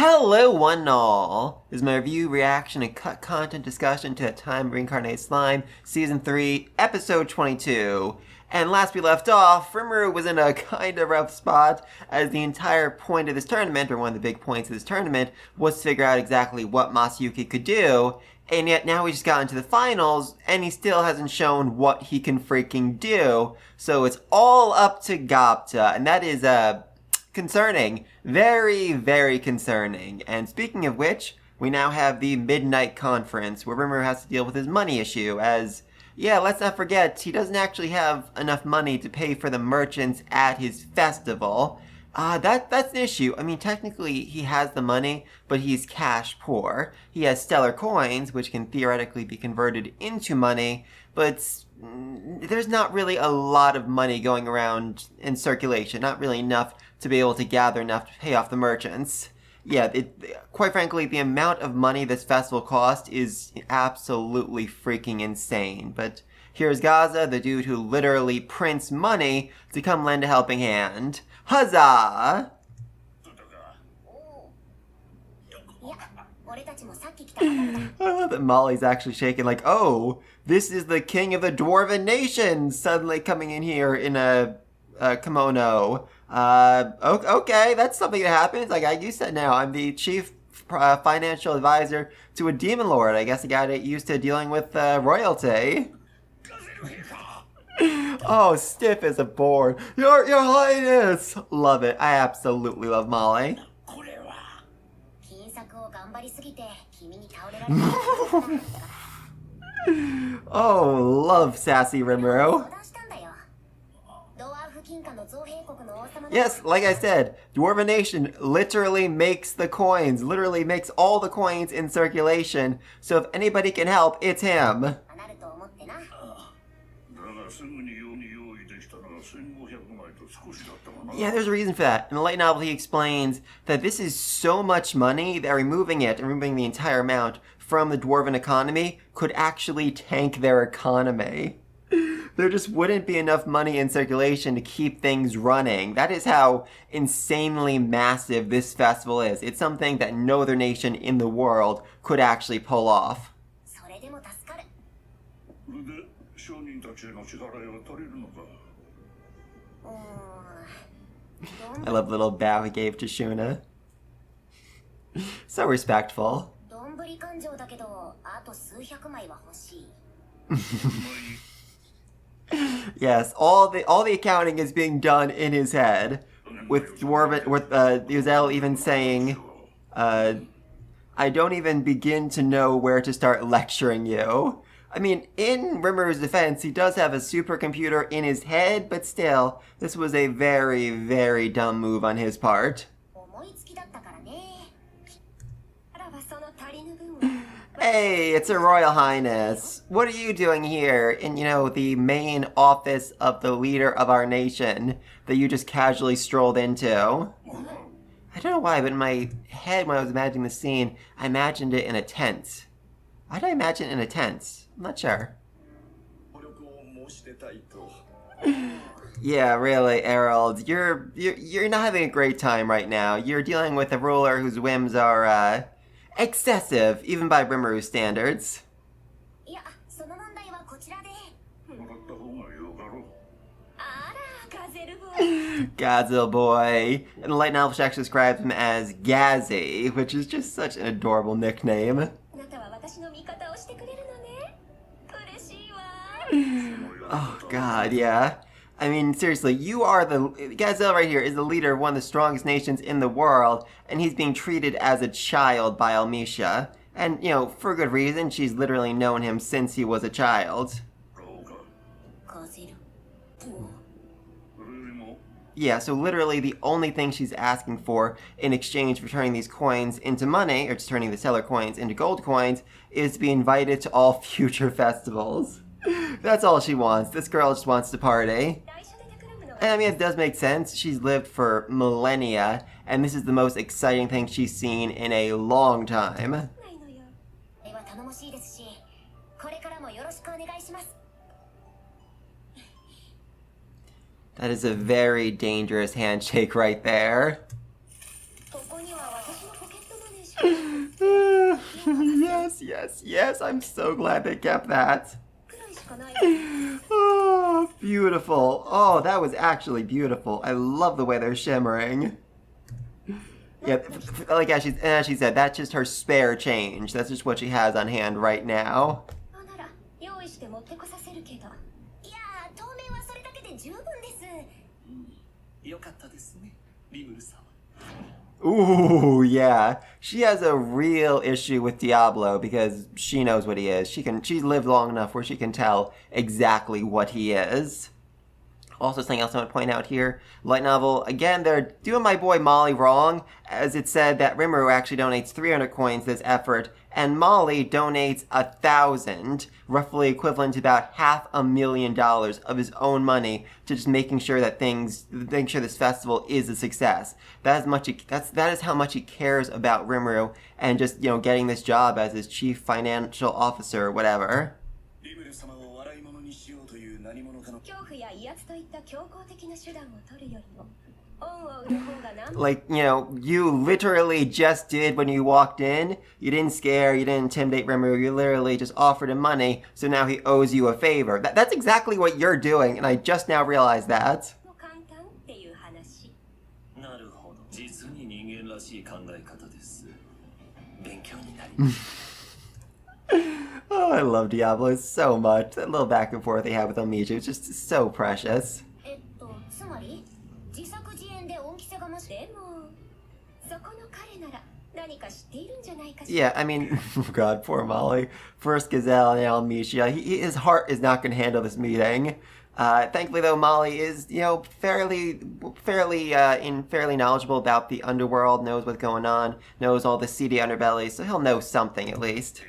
Hello one and all! This is my review, reaction, and cut content discussion to That Time Reincarnated Slime, Season 3, Episode 22. And last we left off, Rimuru was in a kinda rough spot, as the entire point of this tournament, or one of the big points of this tournament, was to figure out exactly what Masayuki could do, and yet now we just got into the finals, and he still hasn't shown what he can freaking do, so it's all up to Gobta, and that is, concerning. Very, very concerning. And speaking of which, we now have the Midnight Conference, where Rimuru has to deal with his money issue, as, yeah, let's not forget, he doesn't actually have enough money to pay for the merchants at his festival. That's an issue. I mean, technically, he has the money, but he's cash poor. He has stellar coins, which can theoretically be converted into money, but there's not really a lot of money going around in circulation, not really enough to be able to gather enough to pay off the merchants. Yeah, quite frankly, the amount of money this festival cost is absolutely freaking insane. But here's Gaza, the dude who literally prints money, to come lend a helping hand. Huzzah! I love that Molly's actually shaking like, oh, this is the king of the Dwarven Nation suddenly coming in here in a kimono. Okay, that's something that happens. Like you said now, I'm the chief financial advisor to a demon lord. I guess I got used to dealing with royalty. Oh, stiff as a board. Your Highness! Love it. I absolutely love Molly. Oh, love sassy Rimuru. Yes, like I said, Dwarven Nation literally makes the coins, literally makes all the coins in circulation, so if anybody can help, it's him. Yeah, there's a reason for that. In the light novel, he explains that this is so much money that removing it, and removing the entire amount from the Dwarven economy, could actually tank their economy. There just wouldn't be enough money in circulation to keep things running. That is how insanely massive this festival is. It's something that no other nation in the world could actually pull off. I love the little bow he gave to Shuna. So respectful. Yes, all the accounting is being done in his head, with Yuzel even saying, I don't even begin to know where to start lecturing you. I mean, in Rimuru's defense, he does have a supercomputer in his head, but still, this was a very, very dumb move on his part. Hey, it's Her Royal Highness. What are you doing here in, the main office of the leader of our nation that you just casually strolled into? I don't know why, but in my head when I was imagining the scene, I imagined it in a tent. Why did I imagine it in a tent? I'm not sure. Yeah, really, Errol. You're not having a great time right now. You're dealing with a ruler whose whims are, excessive, even by Rimuru's standards. Gazelle boy. And the light novel actually describes him as Gazzy, which is just such an adorable nickname. Oh god, yeah. I mean, seriously, Gazelle right here is the leader of one of the strongest nations in the world, and he's being treated as a child by Almisha. And, for good reason, she's literally known him since he was a child. Yeah, so literally the only thing she's asking for in exchange for turning these coins into money, or just turning the seller coins into gold coins, is to be invited to all future festivals. That's all she wants. This girl just wants to party. And I mean, it does make sense. She's lived for millennia, and this is the most exciting thing she's seen in a long time. That is a very dangerous handshake right there. Yes, yes, yes. I'm so glad they kept that. Oh, beautiful. Oh, that was actually beautiful. I love the way they're shimmering. Yeah, like as she said, that's just her spare change. That's just what she has on hand right now. Ooh, yeah. She has a real issue with Diablo because she knows what he is. She's lived long enough where she can tell exactly what he is. Also, something else I want to point out here. Light novel, again, they're doing my boy Molly wrong, as it said that Rimuru actually donates 300 coins this effort, and Molly donates 1,000, roughly equivalent to about $500,000 of his own money to just making sure this festival is a success. That is how much he cares about Rimuru and just, getting this job as his chief financial officer or whatever. Like, you literally just did when you walked in. You didn't scare, you didn't intimidate Rimuru, you literally just offered him money, so now he owes you a favor. That's exactly what you're doing, and I just now realized that. Oh, I love Diablo so much. That little back and forth they have with Amisha is just so precious. Yeah, I mean, God, poor Molly. First Gazelle and now Amisha. His heart is not going to handle this meeting. Thankfully, though, Molly is, fairly knowledgeable about the underworld, knows what's going on, knows all the seedy underbelly, so he'll know something at least.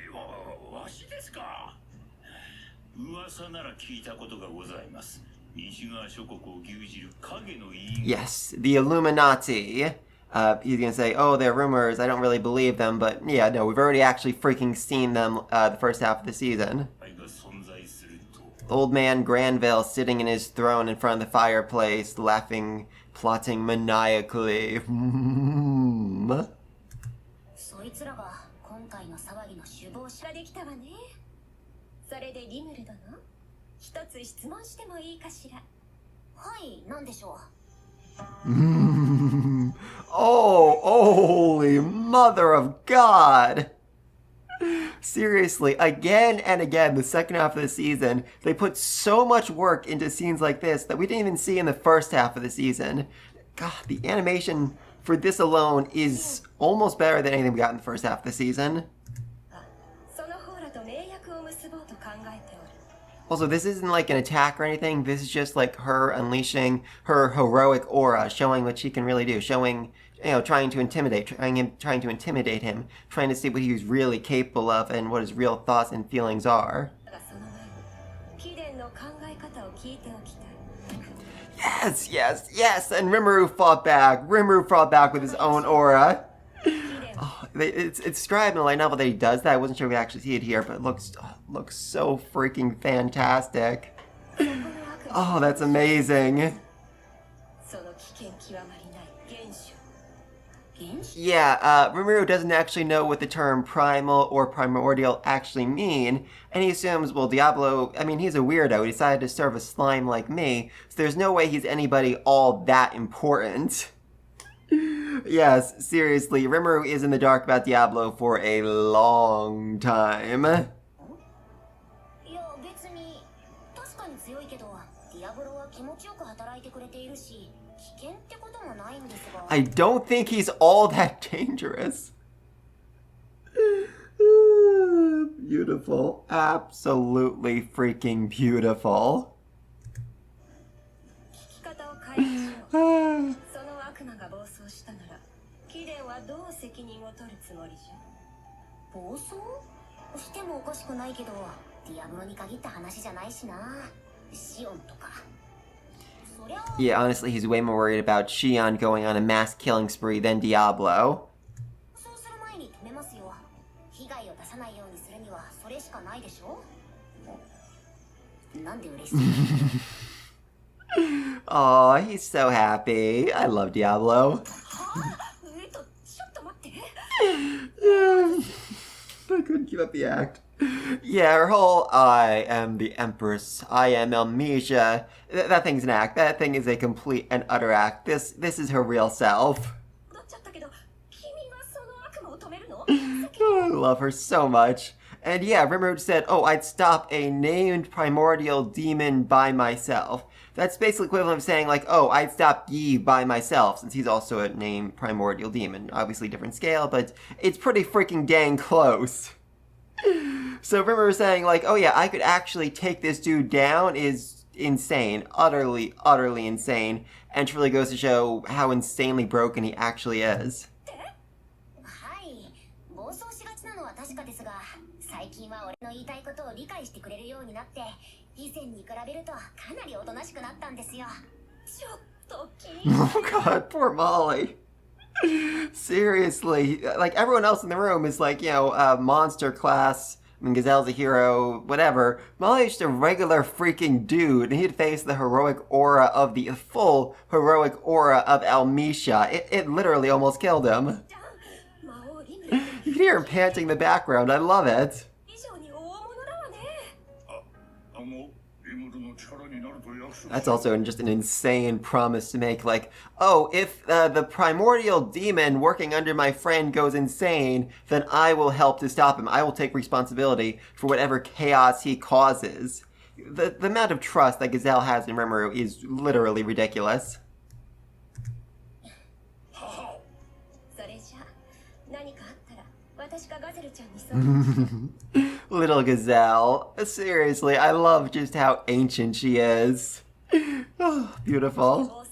Yes, the Illuminati. He's gonna say, oh, they're rumors, I don't really believe them, but yeah, no, we've already actually freaking seen them the first half of the season. Old man Granville sitting in his throne in front of the fireplace, laughing, plotting maniacally. Oh, holy mother of God! Seriously, again and again, the second half of the season, they put so much work into scenes like this that we didn't even see in the first half of the season. God, the animation for this alone is almost better than anything we got in the first half of the season. Also, this isn't like an attack or anything. This is just like her unleashing her heroic aura, showing what she can really do, showing, trying to intimidate him, trying to see what he's really capable of and what his real thoughts and feelings are. Yes, yes, yes! And Rimuru fought back. Rimuru fought back with his own aura. Oh, it's described in the light novel that he does that. I wasn't sure we actually see it here, but it looks so freaking fantastic. Oh, that's amazing. Yeah, Rimuru doesn't actually know what the term primal or primordial actually mean, and he assumes, well, Diablo, I mean, he's a weirdo. He decided to serve a slime like me, so there's no way he's anybody all that important. Yes, seriously, Rimuru is in the dark about Diablo for a long time. I don't think he's all that dangerous. Beautiful. Absolutely freaking beautiful. Yeah, honestly, he's way more worried about Shion going on a mass killing spree than Diablo. Aw, he's so happy. I love Diablo. keep up the act. Yeah, her whole I am the Empress, I am Amnesia. That thing's an act. That thing is a complete and utter act. This is her real self. I love her so much. And yeah, Rimuru said, oh, I'd stop a named primordial demon by myself. That's basically equivalent of saying, like, oh, I'd stop Yi by myself, since he's also a named primordial demon. Obviously different scale, but it's pretty freaking dang close. So Rimuru saying, like, oh yeah, I could actually take this dude down is insane. Utterly, utterly insane. And it really goes to show how insanely broken he actually is. Oh god, poor Molly. Seriously, like everyone else in the room is like, you know, monster class. I mean, Gazelle's a hero, whatever. Molly's just a regular freaking dude, and he'd face the heroic aura of the full heroic aura of Almesia. It literally almost killed him. You can hear him panting in the background. I love it. That's also just an insane promise to make, like, oh, if the primordial demon working under my friend goes insane, then I will help to stop him. I will take responsibility for whatever chaos he causes. The amount of trust that Gazelle has in Rimuru is literally ridiculous. Little Gazelle. Seriously, I love just how ancient she is. Oh, beautiful.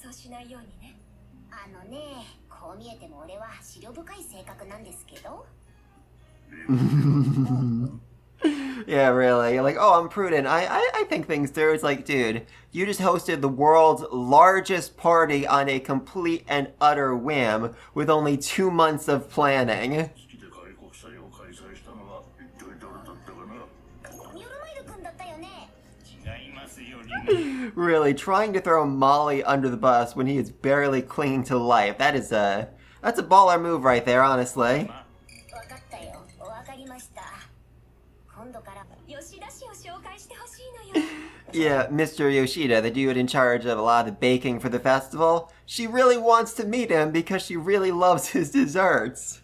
Yeah, really. You're like, oh, I'm prudent. I think things through. It's like, dude, you just hosted the world's largest party on a complete and utter whim with only 2 months of planning. Really, trying to throw Molly under the bus when he is barely clinging to life. That's a baller move right there, honestly. Yeah, Mr. Yoshida, the dude in charge of a lot of the baking for the festival, she really wants to meet him because she really loves his desserts.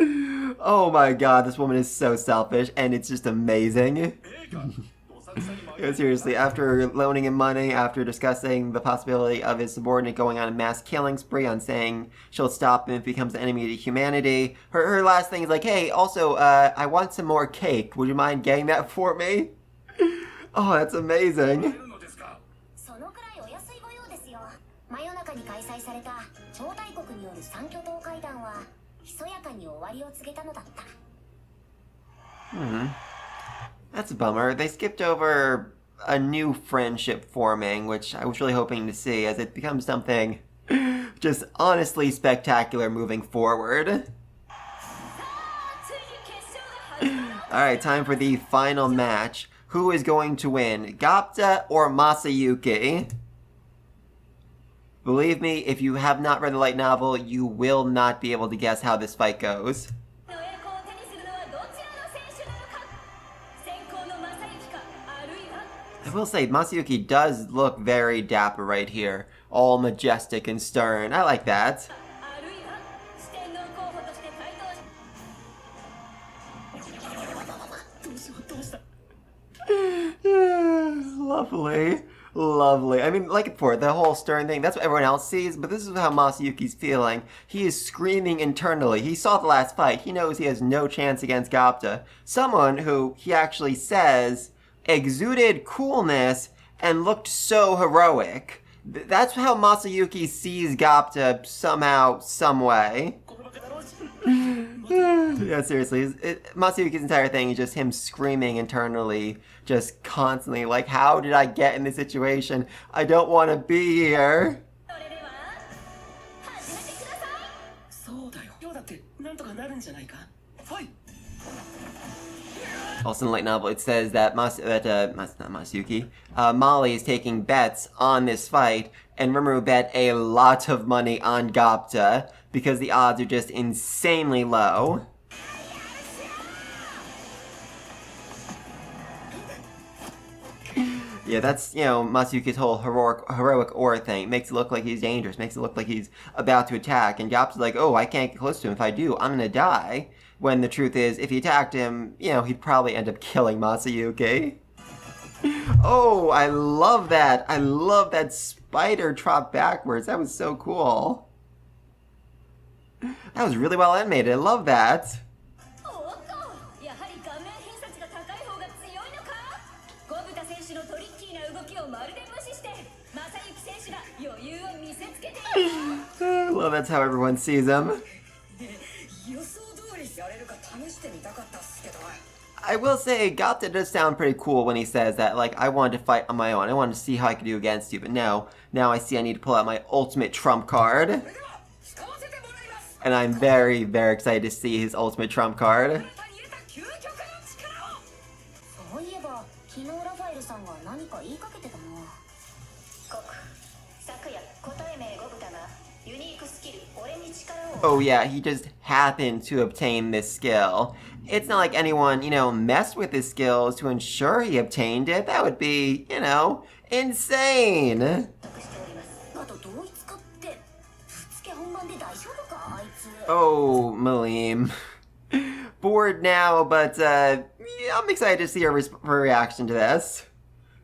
Oh my god, this woman is so selfish, and it's just amazing. Yeah, seriously, after loaning him money, after discussing the possibility of his subordinate going on a mass killing spree on saying she'll stop him if he becomes an enemy to humanity, her last thing is like, hey, also, I want some more cake. Would you mind getting that for me? Oh, that's amazing. That's a bummer. They skipped over a new friendship forming, which I was really hoping to see, as it becomes something just honestly spectacular moving forward. Alright, time for the final match. Who is going to win, Gobta or Masayuki? Believe me, if you have not read the light novel, you will not be able to guess how this fight goes. I will say, Masayuki does look very dapper right here. All majestic and stern. I like that. Lovely. Lovely. I mean, like before, the whole stern thing, that's what everyone else sees, but this is how Masayuki's feeling. He is screaming internally. He saw the last fight. He knows he has no chance against Gobta. Someone who, he actually says, exuded coolness and looked so heroic. That's how Masayuki sees Gobta somehow, some way. Yeah, seriously. Masayuki's entire thing is just him screaming internally, just constantly, like, how did I get in this situation? I don't want to be here. Also in the light novel, it says that Masayuki, Molly is taking bets on this fight, and Rimuru bet a lot of money on Gobta, because the odds are just insanely low. Yeah, that's, Masayuki's whole heroic aura thing. It makes it look like he's dangerous, makes it look like he's about to attack, and Gobta's like, oh, I can't get close to him. If I do, I'm gonna die. When the truth is, if he attacked him, he'd probably end up killing Masayuki. Oh, I love that. I love that spider drop backwards. That was so cool. That was really well animated. I love that. Well, that's how everyone sees him. I will say, Gobta does sound pretty cool when he says that, like, I wanted to fight on my own. I wanted to see how I could do against you, but now I see I need to pull out my ultimate trump card. And I'm very, very excited to see his ultimate trump card. Oh yeah, he just happened to obtain this skill. It's not like anyone, messed with his skills to ensure he obtained it. That would be, insane. Oh, Malim. Bored now, but I'm excited to see her reaction to this.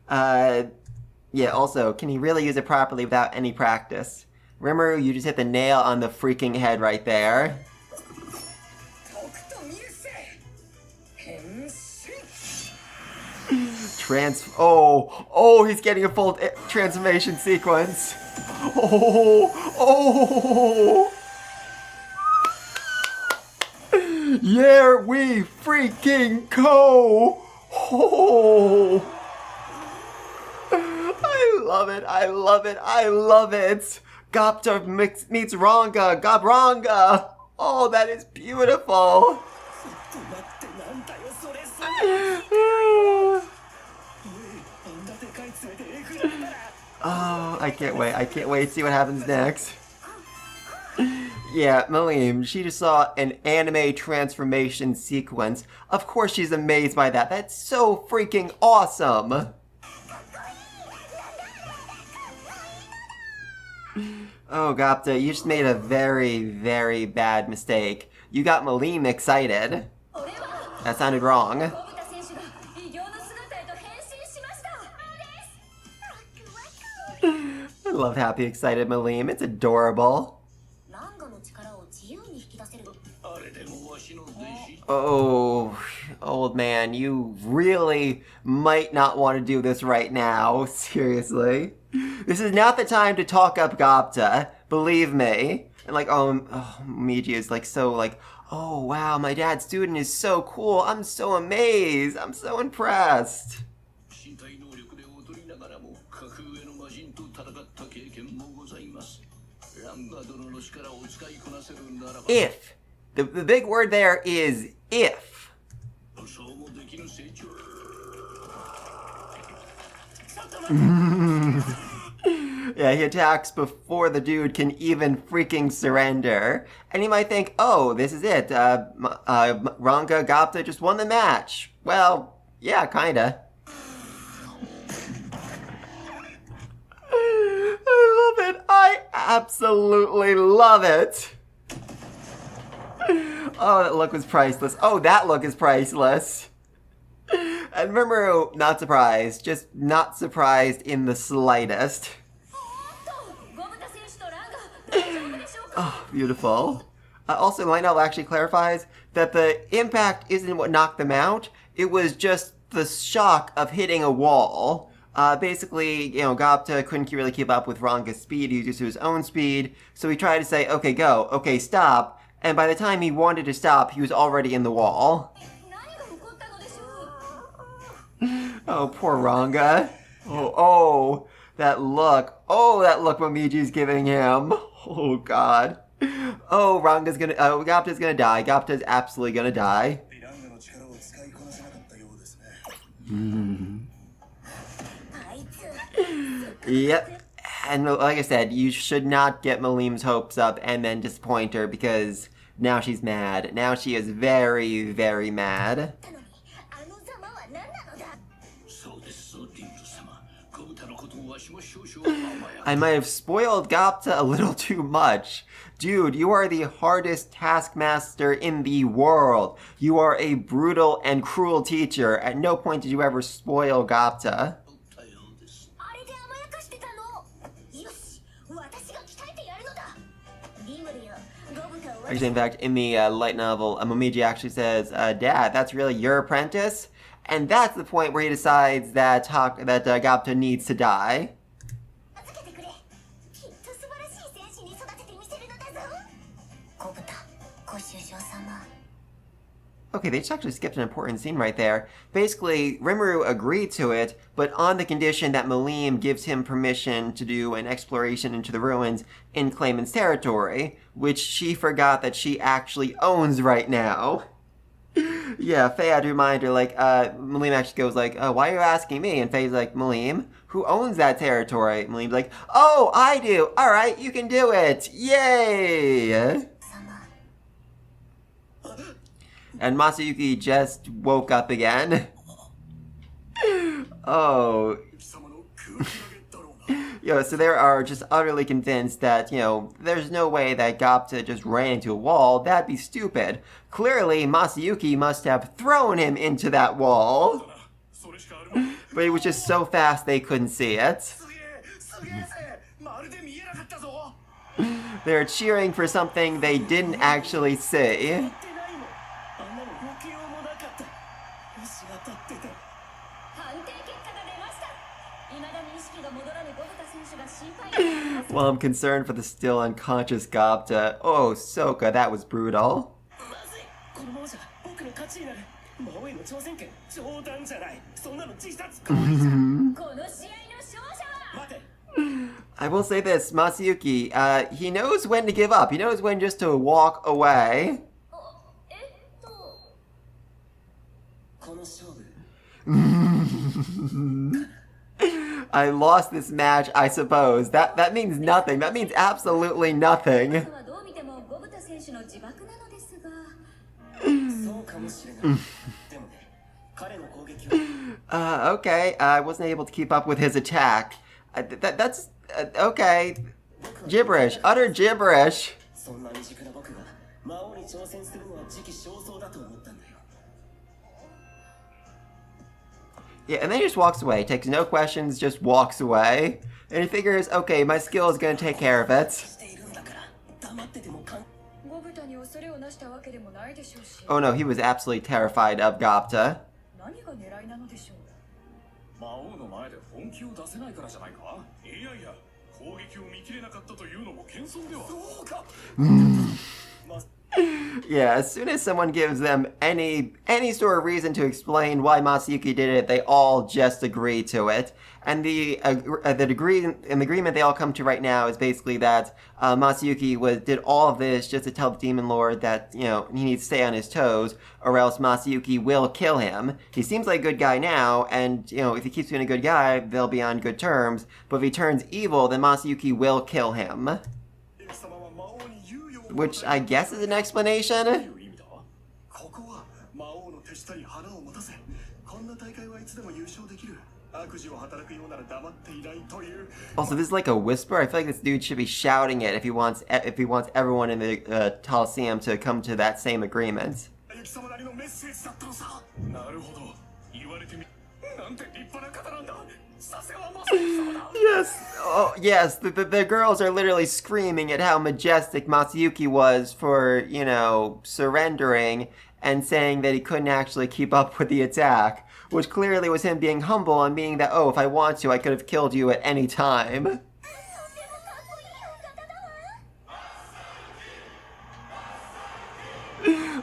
Yeah, also, can he really use it properly without any practice? Rimuru, you just hit the nail on the freaking head right there. Oh, he's getting a full transformation sequence. Oh. Yeah, we freaking go. Oh. I love it. I love it. I love it. Gobta meets Ranga. Gabranga. Oh, that is beautiful. Oh, I can't wait. I can't wait to see what happens next. Yeah, Malim, she just saw an anime transformation sequence. Of course she's amazed by that. That's so freaking awesome. Oh, Gobta, you just made a very, very bad mistake. You got Malim excited. That sounded wrong. I love happy, excited Malim. It's adorable. Oh, old man, you really might not want to do this right now. Seriously. This is not the time to talk up Gobta. Believe me. And Miji is oh wow, my dad's student is so cool. I'm so amazed. I'm so impressed. If. The big word there is if. Yeah, he attacks before the dude can even freaking surrender. And you might think, oh, this is it. Ranga Gobta just won the match. Well, yeah, kinda. I love it. I absolutely love it. Oh, that look was priceless. Oh, that look is priceless. And Rimuru, not surprised. Just not surprised in the slightest. Oh, beautiful. Also, my novel actually clarifies that the impact isn't what knocked them out. It was just the shock of hitting a wall. Basically, Gobta couldn't really keep up with Ranga's speed. He was used to his own speed. So he tried to say, okay, go. Okay, stop. And by the time he wanted to stop, he was already in the wall. Oh, poor Ranga. Oh, that look. Oh, that look Momiji's giving him. Oh, God. Oh, Gobta's gonna die. Gobta's absolutely gonna die. Yep. And like I said, you should not get Malim's hopes up and then disappoint her because now she's mad. Now she is very, very mad. I might have spoiled Gobta a little too much. Dude, you are the hardest taskmaster in the world. You are a brutal and cruel teacher. At no point did you ever spoil Gobta. Actually, in fact, in the light novel, Momiji actually says, Dad, that's really your apprentice? And that's the point where he decides that Gobta needs to die. Okay, they just actually skipped an important scene right there. Basically, Rimuru agreed to it, but on the condition that Malim gives him permission to do an exploration into the ruins in Clayman's territory, which she forgot that she actually owns right now. Yeah, Faye had to remind her, like, Malim actually goes like, why are you asking me? And Faye's like, Malim, who owns that territory? Malim's like, oh, I do! Alright, you can do it! Yay! And Masayuki just woke up again. Oh. Yo, so they are just utterly convinced that, you know, there's no way that Gobta just ran into a wall. That'd be stupid. Clearly, Masayuki must have thrown him into that wall. But it was just so fast they couldn't see it. They're cheering for something they didn't actually see. Well, I'm concerned for the still unconscious Gobta. Oh, Soka, that was brutal. I will say this, Masayuki, he knows when to give up. He knows when just to walk away. I lost this match, I suppose. That means nothing. That means absolutely nothing. Okay, I wasn't able to keep up with his attack. That's okay. Gibberish, utter gibberish. Yeah, and then he just walks away, takes no questions, just walks away. And he figures, okay, my skill is gonna take care of it. Oh no, he was absolutely terrified of Gobta. Yeah, as soon as someone gives them any sort of reason to explain why Masayuki did it, they all just agree to it. And the agreement they all come to right now is basically that Masayuki did all of this just to tell the Demon Lord that, you know, he needs to stay on his toes, or else Masayuki will kill him. He seems like a good guy now, and, you know, if he keeps being a good guy, they'll be on good terms. But if he turns evil, then Masayuki will kill him. Which I guess is an explanation. Also, this is like a whisper. I feel like this dude should be shouting it if he wants everyone in the Coliseum to come to that same agreement. Yes, oh yes, the girls are literally screaming at how majestic Masayuki was for, you know, surrendering and saying that he couldn't actually keep up with the attack, which clearly was him being humble and meaning that, oh, if I want to, I could have killed you at any time.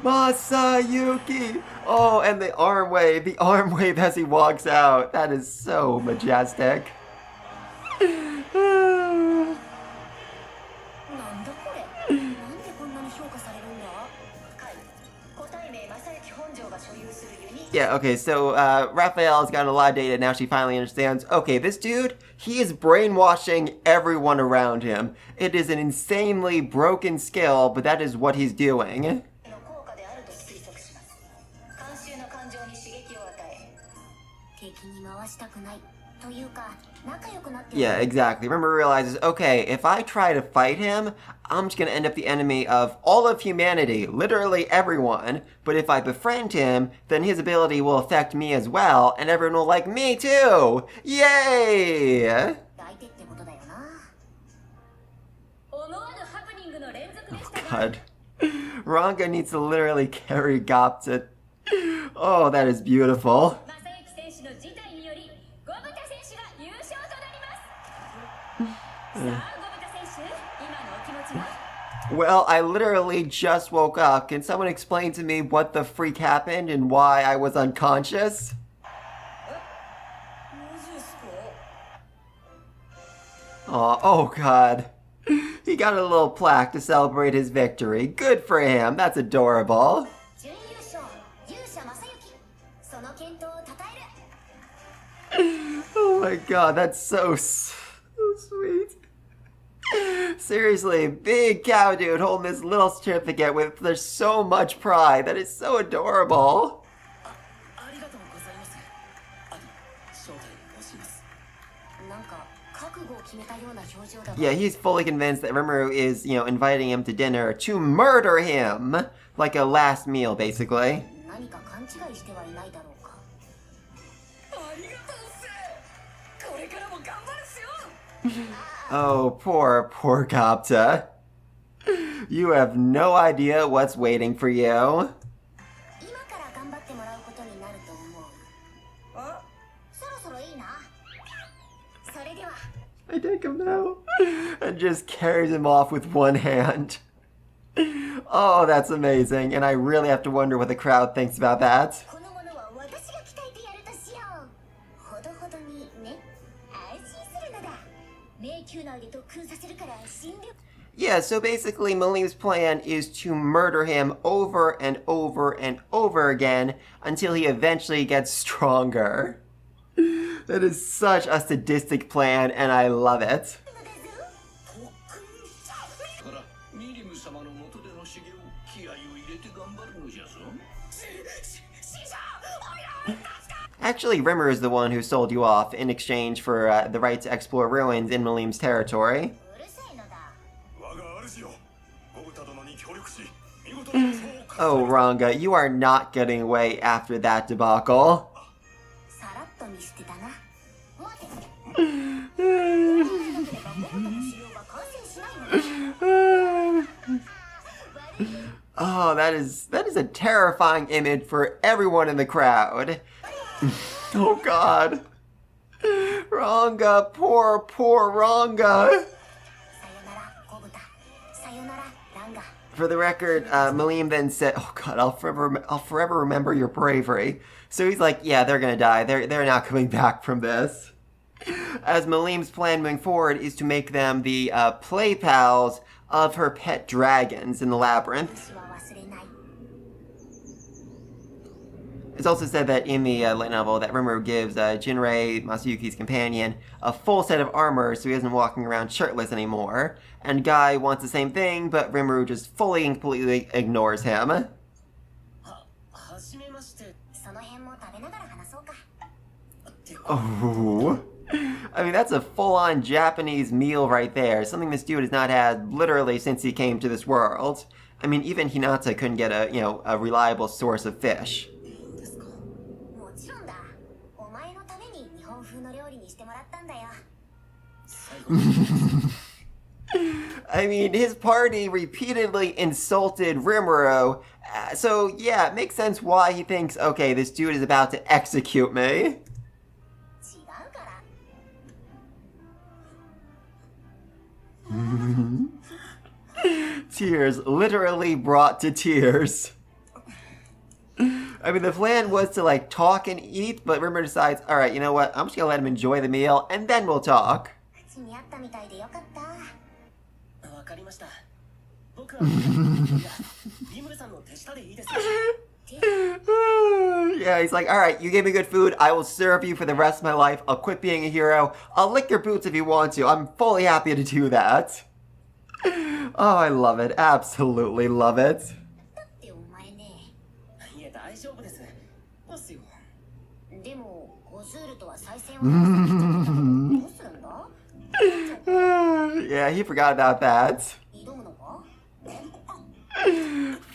Masayuki! Oh, and the arm wave as he walks out. That is so majestic. Yeah, okay, so Raphael's got a lot of data, now she finally understands, okay, this dude, he is brainwashing everyone around him. It is an insanely broken skill, but that is what he's doing. Yeah, exactly. Rimuru realizes, okay, if I try to fight him, I'm just gonna end up the enemy of all of humanity, literally everyone. But if I befriend him, then his ability will affect me as well, and everyone will like me too! Yay! Oh god. Ranga needs to literally carry Gobta. Oh, that is beautiful. Well, I literally just woke up. Can someone explain to me what the freak happened and why I was unconscious? Oh god. He got a little plaque to celebrate his victory. Good for him. That's adorable. Oh my god, that's so sweet. Seriously, big cow dude holding this little certificate with there's so much pride. That is so adorable. Yeah, he's fully convinced that Rimuru is, inviting him to dinner to murder him. Like a last meal, basically. Oh, poor Gobta. You have no idea what's waiting for you. I take him now. And just carries him off with one hand. Oh, that's amazing. And I really have to wonder what the crowd thinks about that. Yeah, so basically Malim's plan is to murder him over and over and over again until he eventually gets stronger. That is such a sadistic plan, and I love it. Actually, Rimuru is the one who sold you off in exchange for the right to explore ruins in Malim's territory. Oh, Ranga, you are not getting away after that debacle. Oh, that is a terrifying image for everyone in the crowd. Oh god. Ranga, poor Ranga. For the record, Malim then said, oh god, I'll forever remember your bravery. So he's like, yeah, they're gonna die. They're not coming back from this. As Malim's plan moving forward is to make them the play pals of her pet dragons in the labyrinth. It's also said that in the light novel that Rimuru gives Jinrei, Masayuki's companion, a full set of armor so he isn't walking around shirtless anymore. And Guy wants the same thing, but Rimuru just fully and completely ignores him. Oh. I mean, that's a full-on Japanese meal right there. Something this dude has not had literally since he came to this world. I mean, even Hinata couldn't get a reliable source of fish. I mean, his party repeatedly insulted Rimuru, so yeah, it makes sense why he thinks, okay, this dude is about to execute me. Tears, literally brought to tears. I mean, the plan was to, talk and eat, but Rimuru decides, alright, you know what, I'm just gonna let him enjoy the meal, and then we'll talk. Yeah, he's like, alright, you gave me good food, I will serve you for the rest of my life, I'll quit being a hero, I'll lick your boots if you want to, I'm fully happy to do that. Oh, I love it, absolutely love it. Yeah, he forgot about that.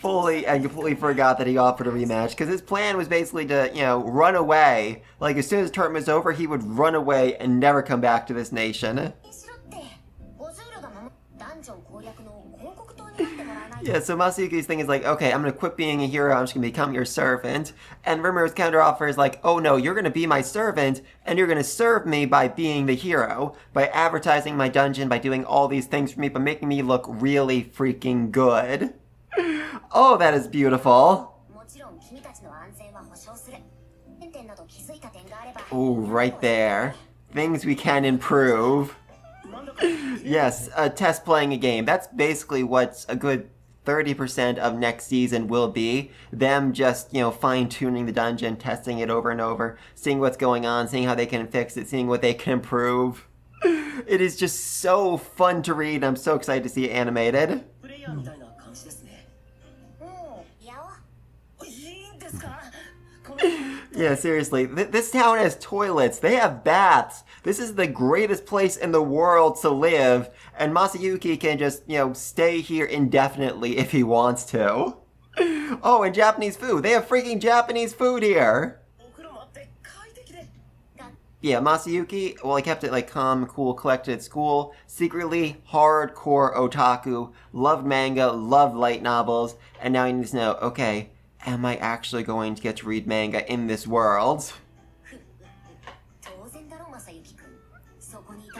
Fully and completely forgot that he offered a rematch, because his plan was basically to, run away. Like, as soon as the tournament was over, he would run away and never come back to this nation. Yeah, so Masayuki's thing is like, okay, I'm gonna quit being a hero, I'm just gonna become your servant. And Rimuru's counteroffer is like, oh no, you're gonna be my servant, and you're gonna serve me by being the hero, by advertising my dungeon, by doing all these things for me, by making me look really freaking good. Oh, that is beautiful. Ooh, right there. Things we can improve. Yes, test playing a game. That's basically what a good 30% of next season will be. Them just, fine-tuning the dungeon, testing it over and over, seeing what's going on, seeing how they can fix it, seeing what they can improve. It is just so fun to read. I'm so excited to see it animated. Yeah, seriously. This town has toilets. They have baths. This is the greatest place in the world to live. And Masayuki can just, stay here indefinitely if he wants to. Oh, and Japanese food. They have freaking Japanese food here. Yeah, Masayuki, well, he kept it, calm, cool, collected at school. Secretly, hardcore otaku. Loved manga, loved light novels. And now he needs to know, okay, am I actually going to get to read manga in this world?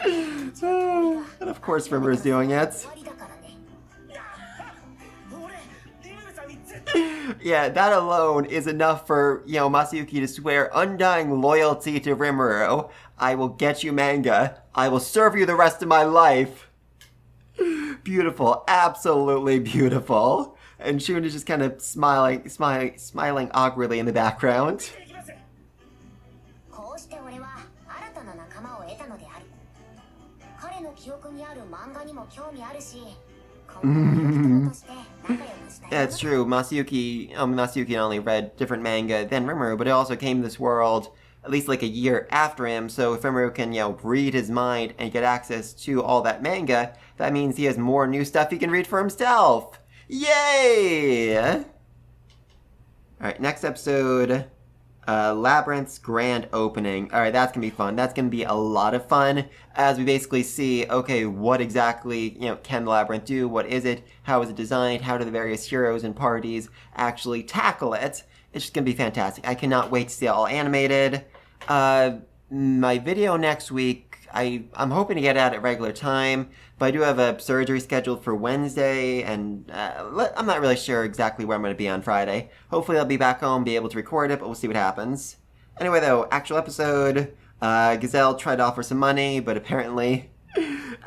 And of course Rimuru is doing it. Yeah, that alone is enough for, Masayuki to swear undying loyalty to Rimuru. I will get you manga. I will serve you the rest of my life. Beautiful. Absolutely beautiful. And Shun is just kind of smiling awkwardly in the background. Yeah, it's true. Masayuki not only read different manga than Rimuru, but it also came to this world at least a year after him, so if Rimuru can, read his mind and get access to all that manga, that means he has more new stuff he can read for himself! Yay! Alright, next episode, Labyrinth's grand opening. Alright, that's gonna be fun. That's gonna be a lot of fun, as we basically see, okay, what exactly, can the Labyrinth do? What is it? How is it designed? How do the various heroes and parties actually tackle it? It's just gonna be fantastic. I cannot wait to see it all animated. My video next week, I'm hoping to get out at regular time, but I do have a surgery scheduled for Wednesday, and I'm not really sure exactly where I'm going to be on Friday. Hopefully I'll be back home, be able to record it, but we'll see what happens. Anyway though, actual episode, Gazelle tried to offer some money, but apparently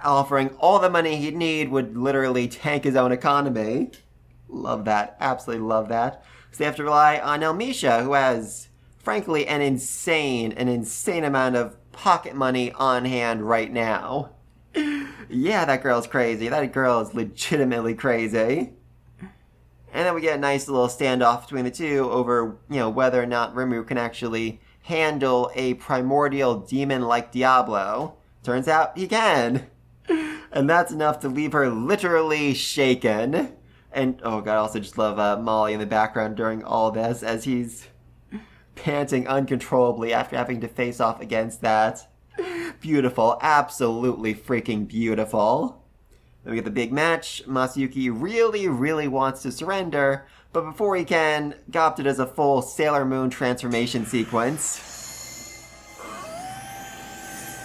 offering all the money he'd need would literally tank his own economy. Love that. Absolutely love that. So they have to rely on Elmisha, who has, frankly, an insane amount of pocket money on hand right now. Yeah, that girl's crazy. That girl is legitimately crazy. And then we get a nice little standoff between the two over, whether or not Rimuru can actually handle a primordial demon like Diablo. Turns out he can. And that's enough to leave her literally shaken. And, oh god, I also just love Molly in the background during all this as he's panting uncontrollably after having to face off against that. Beautiful. Absolutely freaking beautiful. Then we get the big match. Masayuki really wants to surrender, but before he can, Gobta does a full Sailor Moon transformation sequence.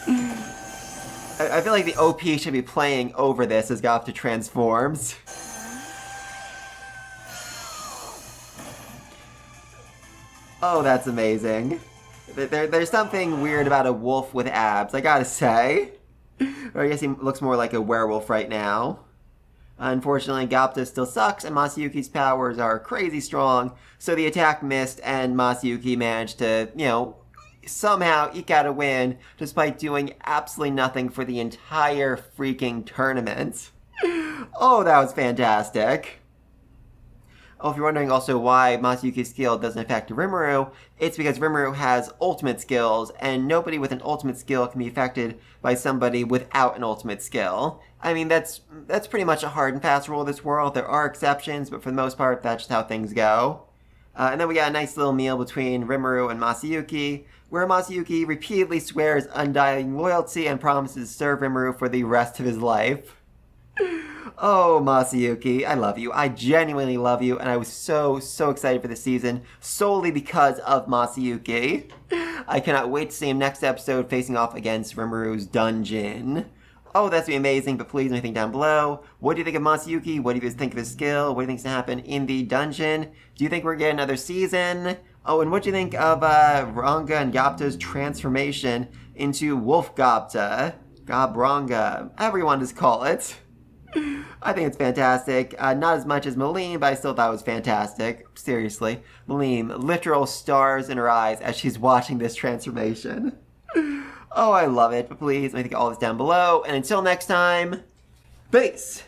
I feel like the OP should be playing over this as Gobta transforms. Oh, that's amazing. There's something weird about a wolf with abs, I gotta say. Or I guess he looks more like a werewolf right now. Unfortunately, Gobta still sucks, and Masayuki's powers are crazy strong, so the attack missed, and Masayuki managed to, somehow eke out a win, despite doing absolutely nothing for the entire freaking tournament. Oh, that was fantastic. Oh, if you're wondering also why Masayuki's skill doesn't affect Rimuru, it's because Rimuru has ultimate skills, and nobody with an ultimate skill can be affected by somebody without an ultimate skill. I mean, that's pretty much a hard and fast rule of this world. There are exceptions, but for the most part, that's just how things go. And then we got a nice little meal between Rimuru and Masayuki, where Masayuki repeatedly swears undying loyalty and promises to serve Rimuru for the rest of his life. Oh, Masayuki, I love you. I genuinely love you, and I was so excited for this season, solely because of Masayuki. I cannot wait to see him next episode facing off against Rimuru's dungeon. Oh, that's going to be amazing, but please anything down below. What do you think of Masayuki? What do you think of his skill? What do you think's going to happen in the dungeon? Do you think we're getting another season? Oh, and what do you think of Ranga and Gobta's transformation into Wolf Gobta? Gobranga, however you want to call it. I think it's fantastic. Not as much as Malim, but I still thought it was fantastic. Seriously. Malim, literal stars in her eyes as she's watching this transformation. Oh, I love it. But please, let me think all this down below. And until next time, peace!